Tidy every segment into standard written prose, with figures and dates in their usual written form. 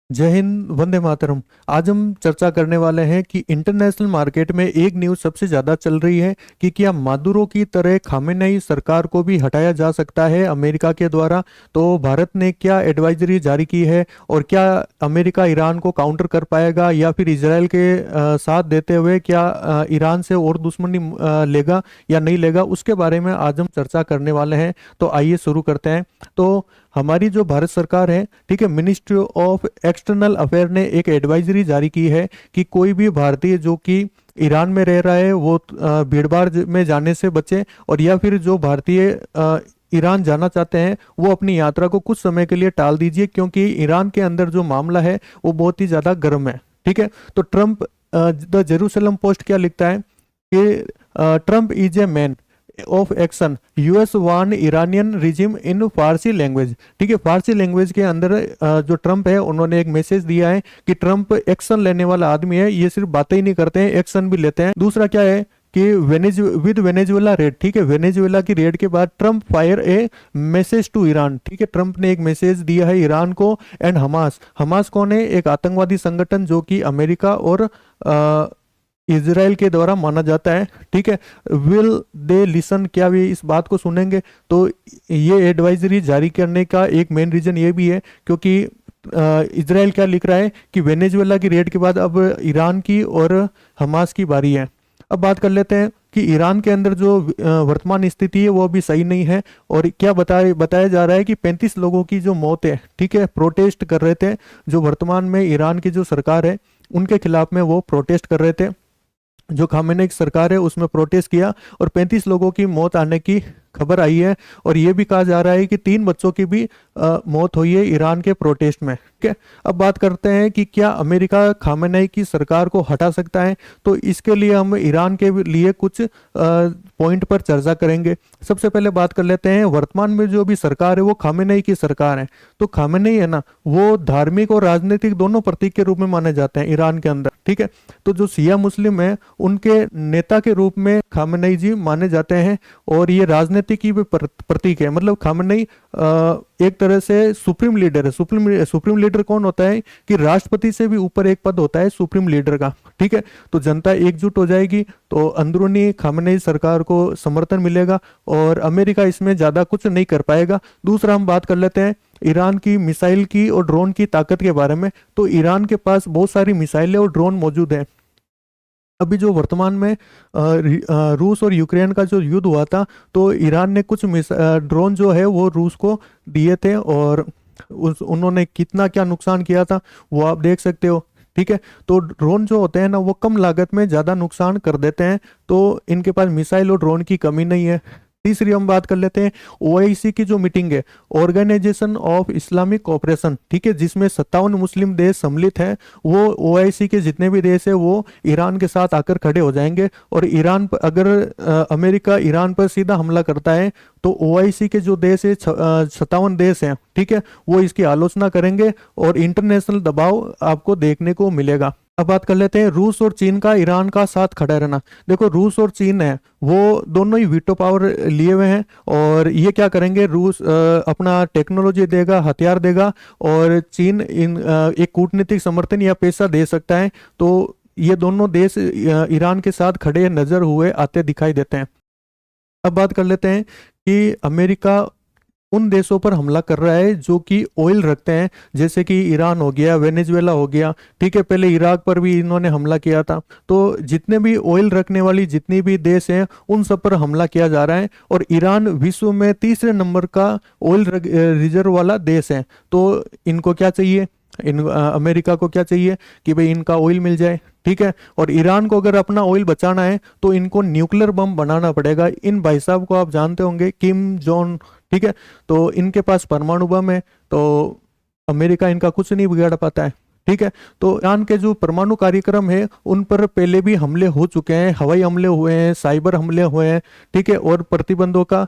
जय हिंद, वंदे मातरम। आज हम चर्चा करने वाले हैं कि इंटरनेशनल मार्केट में एक न्यूज़ सबसे ज़्यादा चल रही है कि क्या मादुरो की तरह खामेनेई सरकार को भी हटाया जा सकता है अमेरिका के द्वारा। तो भारत ने क्या एडवाइजरी जारी की है और क्या अमेरिका ईरान को काउंटर कर पाएगा या फिर इजराइल के साथ देते हुए क्या ईरान से और दुश्मनी लेगा या नहीं लेगा, उसके बारे में आज हम चर्चा करने वाले हैं। तो आइए शुरू करते हैं। तो हमारी जो भारत सरकार है, ठीक है, मिनिस्ट्री ऑफ एक्सटर्नल अफेयर ने एक एडवाइजरी जारी की है कि कोई भी भारतीय जो कि ईरान में रह रहा है वो भीड़-भाड़ में जाने से बचे, और या फिर जो भारतीय ईरान जाना चाहते हैं वो अपनी यात्रा को कुछ समय के लिए टाल दीजिए, क्योंकि ईरान के अंदर जो मामला है वो बहुत ही ज़्यादा गर्म है। ठीक है, तो ट्रंप, द जेरूसलम पोस्ट क्या लिखता है कि Trump is a man of action, US warn Iranian regime in Farsi language. ठीक है, फारसी लैंग्वेज के अंदर जो ट्रंप है उन्होंने एक मैसेज दिया है कि ट्रंप एक्शन लेने वाला आदमी है, ये सिर्फ बातें ही नहीं करते हैं, एक्शन भी लेते हैं। दूसरा क्या है कि वेनेजुएला रेड, ठीक है, वेनेजुएला की रेड के बाद Trump fire a message to Iran. ठीक है, ट्रंप ने एक मैसेज दिया है ईरान को एंड हमास। हमास कौन है? एक आतंकवादी संगठन जो कि अमेरिका और इजराइल के द्वारा माना जाता है। ठीक है, विल दे लिसन, क्या वे इस बात को सुनेंगे? तो ये एडवाइजरी जारी करने का एक मेन रीजन ये भी है क्योंकि इजराइल क्या लिख रहा है कि वेनेजुएला की रेड के बाद अब ईरान की और हमास की बारी है। अब बात कर लेते हैं कि ईरान के अंदर जो वर्तमान स्थिति है वो अभी सही नहीं है, और क्या बताया जा रहा है कि 35 लोगों की जो मौत है, ठीक है, प्रोटेस्ट कर रहे थे, जो वर्तमान में ईरान की जो सरकार है उनके खिलाफ में वो प्रोटेस्ट कर रहे थे। जो खामेनेई की सरकार है उसमें प्रोटेस्ट किया और 35 लोगों की मौत आने की खबर आई है, और ये भी कहा जा रहा है कि 3 बच्चों की भी मौत हुई है ईरान के प्रोटेस्ट में। ठीक है, अब बात करते हैं कि क्या अमेरिका खामेनेई की सरकार को हटा सकता है। तो इसके लिए हम ईरान के लिए कुछ पॉइंट पर चर्चा करेंगे। सबसे पहले बात कर लेते हैं, वर्तमान में जो भी सरकार है वो खामेनेई की सरकार है। तो खामेनेई है ना, वो धार्मिक और राजनीतिक दोनों प्रतीक के रूप में माने जाते हैं ईरान के अंदर। ठीक है, तो जो शिया मुस्लिम है उनके नेता के रूप में खामेनेई जी माने जाते हैं, और ये राजनीति की भी प्रतीक है। मतलब खामेनेई एक तरह से सुप्रीम लीडर है। सुप्रीम लीडर कौन होता है कि राष्ट्रपति से भी ऊपर एक पद होता है सुप्रीम लीडर का। ठीक है, तो जनता एकजुट हो जाएगी तो अंदरूनी खामेनेई सरकार को समर्थन मिलेगा और अमेरिका इसमें ज्यादा कुछ नहीं कर पाएगा। दूसरा हम बात कर लेते हैं ईरान की मिसाइल की और ड्रोन की ताकत के बारे में। तो ईरान के पास बहुत सारी मिसाइलें और ड्रोन मौजूद हैं। अभी जो वर्तमान में रूस और यूक्रेन का जो युद्ध हुआ था, तो ईरान ने कुछ ड्रोन जो है वो रूस को दिए थे, और उन्होंने कितना क्या नुकसान किया था वो आप देख सकते हो। ठीक है, तो ड्रोन जो होते हैं ना वो कम लागत में ज़्यादा नुकसान कर देते हैं, तो इनके पास मिसाइल और ड्रोन की कमी नहीं है। तीसरी हम बात कर लेते हैं ओआईसी की जो मीटिंग है, ऑर्गेनाइजेशन ऑफ इस्लामिक कोऑपरेशन, ठीक है, जिसमें 57 मुस्लिम देश सम्मिलित हैं। वो ओआईसी के जितने भी देश है वो ईरान के साथ आकर खड़े हो जाएंगे, और ईरान पर अगर अमेरिका ईरान पर सीधा हमला करता है तो ओआईसी के जो देश है 57 देश हैं, ठीक है, वो इसकी आलोचना करेंगे और इंटरनेशनल दबाव आपको देखने को मिलेगा। अब बात कर लेते हैं रूस और चीन का ईरान का साथ खड़ा रहना। देखो, रूस और चीन है वो दोनों ही वीटो पावर लिए हुए हैं, और ये क्या करेंगे, रूस अपना टेक्नोलॉजी देगा, हथियार देगा, और चीन एक कूटनीतिक समर्थन या पैसा दे सकता है। तो ये दोनों देश ईरान के साथ खड़े नजर हुए आते दिखाई देते हैं। अब बात कर लेते हैं कि अमेरिका उन देशों पर हमला कर रहा है जो कि ऑयल रखते हैं, जैसे कि ईरान हो गया, वेनेजुएला हो गया। ठीक है, पहले इराक पर भी इन्होंने हमला किया था। तो जितने भी ऑयल रखने वाली जितनी भी देश हैं उन सब पर हमला किया जा रहा है, और ईरान विश्व में तीसरे नंबर का ऑयल रिजर्व वाला देश है। तो इनको क्या चाहिए, अमेरिका को क्या चाहिए कि भाई इनका ऑयल मिल जाए। ठीक है, और ईरान को अगर अपना ऑयल बचाना है तो इनको न्यूक्लियर बम बनाना पड़ेगा। इन भाई साहब को आप जानते होंगे, किम जोन। ठीक है, तो इनके पास परमाणु बम है, तो अमेरिका इनका कुछ नहीं बिगाड़ पाता है। ठीक है, तो ईरान के जो परमाणु कार्यक्रम है उन पर पहले भी हमले हो चुके हैं, हवाई हमले हुए हैं, साइबर हमले हुए हैं। ठीक है, और प्रतिबंधों का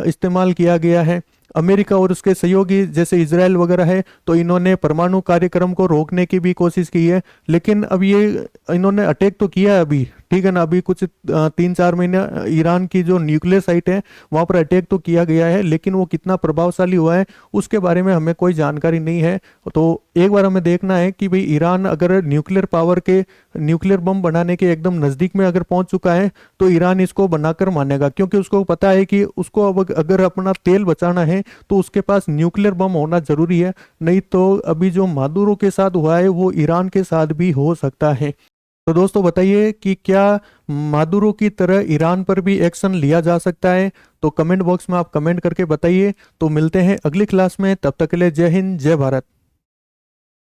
इस्तेमाल किया गया है। अमेरिका और उसके सहयोगी जैसे इजराइल वगैरह है, तो इन्होंने परमाणु कार्यक्रम को रोकने की भी कोशिश की है, लेकिन अब ये इन्होंने अटैक तो किया है अभी। ठीक है ना। अभी कुछ 3-4 महीने ईरान की जो न्यूक्लियर साइट है वहां पर अटैक तो किया गया है, लेकिन वो कितना प्रभावशाली हुआ है उसके बारे में हमें कोई जानकारी नहीं है। तो एक बार हमें देखना है कि भाई ईरान अगर न्यूक्लियर पावर के, न्यूक्लियर बम बनाने के एकदम नजदीक में अगर पहुंच चुका है तो ईरान इसको बनाकर मानेगा, क्योंकि उसको पता है कि उसको अब अगर अपना तेल बचाना है तो उसके पास न्यूक्लियर बम होना जरूरी है। नहीं तो अभी जो मादुरो के साथ हुआ है वो ईरान के साथ भी हो सकता है। तो दोस्तों बताइए कि क्या मादुरो की तरह ईरान पर भी एक्शन लिया जा सकता है? तो कमेंट बॉक्स में आप कमेंट करके बताइए। तो मिलते हैं अगली क्लास में, तब तक के लिए जय हिंद जय भारत।